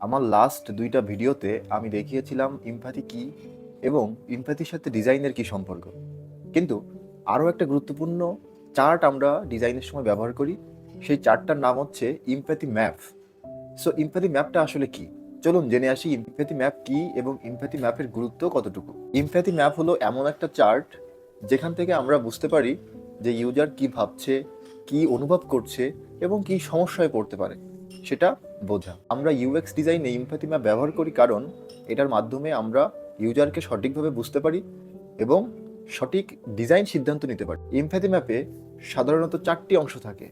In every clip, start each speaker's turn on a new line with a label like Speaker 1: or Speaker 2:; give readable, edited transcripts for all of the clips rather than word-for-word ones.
Speaker 1: আমার লাস্ট ২টা ভিডিওতে আমি দেখিয়েছিলাম ইমপ্যাথি কি এবং ইমপ্যাথির সাথে ডিজাইনের কি সম্পর্ক। কিন্তু আরও একটা গুরুত্বপূর্ণ চার্ট আমরা ডিজাইনের সময় ব্যবহার করি। সেই চার্টটার নাম হচ্ছে ইমপ্যাথি ম্যাপ। সো ইমপ্যাথি ম্যাপটা আসলে কি? চলুন জেনে আসি ইমপ্যাথি ম্যাপ কি এবং ইমপ্যাথি ম্যাপের গুরুত্ব কতটুকু। ইমপ্যাথি ম্যাপ হলো এমন একটা চার্ট যেখান থেকে আমরা বুঝতে পারি যে ইউজার কি ভাবছে, কি অনুভব করছে এবং কি সমস্যায় পড়তে পারে সেটা বোঝা। আমরা ইউএক্স ডিজাইনে ইমপ্যাথি ম্যাপ ব্যবহার করি কারণ এটার মাধ্যমে আমরা ইউজারকে সঠিকভাবে বুঝতে পারি এবং সঠিক ডিজাইন সিদ্ধান্ত নিতে পারি। ইমপ্যাথি ম্যাপে সাধারণত 4টি অংশ থাকে।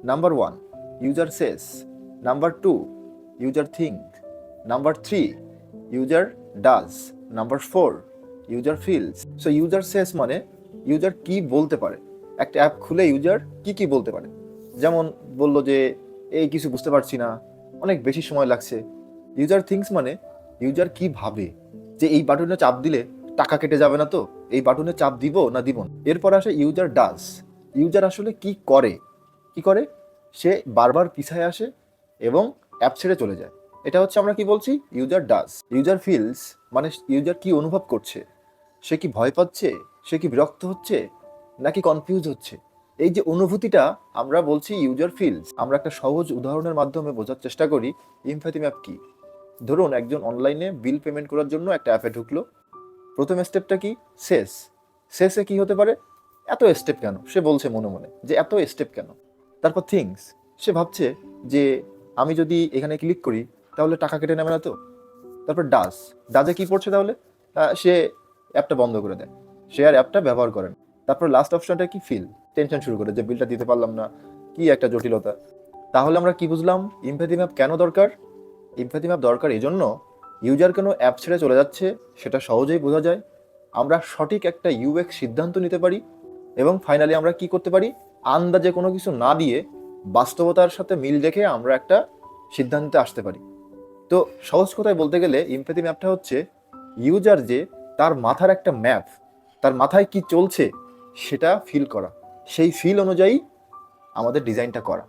Speaker 1: Number 1, user says. Number 2, user think. Number 3, user does. Number 4, user feels. So user says মানে ইউজার কি বলতে পারে। একটা অ্যাপ খুলে ইউজার কি বলতে পারে, যেমন বললো যে এই কিছু বুঝতে পারছি না, অনেক বেশি সময় লাগছে। ইউজার থিঙ্কস মানে ইউজার কি ভাবে, যে এই বাটনে চাপ দিলে টাকা কেটে যাবে না তো, এই বাটনে চাপ দিব না দিব না। এরপর আসে ইউজার ডাজ। ইউজার আসলে কি করে, সে বারবার পিছায় আসে এবং অ্যাপ ছেড়ে চলে যায়। এটা হচ্ছে আমরা কি বলছি, ইউজার ডাজ। ইউজার ফিলস মানে ইউজার কি অনুভব করছে, সে কি ভয় পাচ্ছে, সে কি বিরক্ত হচ্ছে নাকি কনফিউজ হচ্ছে, এই যে অনুভূতিটা আমরা বলছি ইউজার ফিলস। আমরা একটা সহজ উদাহরণের মাধ্যমে বোঝার চেষ্টা করি ইমপ্যাথি ম্যাপ কি। ধরুন একজন অনলাইনে বিল পেমেন্ট করার জন্য একটা অ্যাপে ঢুকলো। প্রথম স্টেপটা কি, শেষ। শেষে কি হতে পারে, এত স্টেপ কেন, সে বলছে মনে মনে যে এত স্টেপ কেন। তারপর থিংস, সে ভাবছে যে আমি যদি এখানে ক্লিক করি তাহলে টাকা কেটে নেবে না তো। তারপর ডাজ, ডাজে কি পড়ছে তাহলে, সে অ্যাপটা বন্ধ করে দেয়, সে আর অ্যাপটা ব্যবহার করেন। তারপর লাস্ট অপশনটা কি, ফিল, টেনশন শুরু করে যে বিলটা দিতে পারলাম না, কি একটা জটিলতা। তাহলে আমরা কি বুঝলাম ইমপ্যাথি ম্যাপ কেন দরকার? ইমপ্যাথি ম্যাপ দরকার এই জন্য, ইউজার কেন অ্যাপ ছেড়ে চলে যাচ্ছে সেটা সহজেই বোঝা যায়, আমরা সঠিক একটা ইউএক্স সিদ্ধান্ত নিতে পারি এবং ফাইনালি আমরা কি করতে পারি, আন্দাজে কোনো কিছু না দিয়ে বাস্তবতার সাথে মিল রেখে আমরা একটা সিদ্ধান্তে আসতে পারি। তো সহজ কথায় বলতে গেলে ইমপ্যাথি ম্যাপটা হচ্ছে ইউজার যে তার মাথার একটা ম্যাপ, তার মাথায় কি চলছে সেটা ফিল করা, সেই ফিল অনুযায়ী আমাদের ডিজাইনটা করা।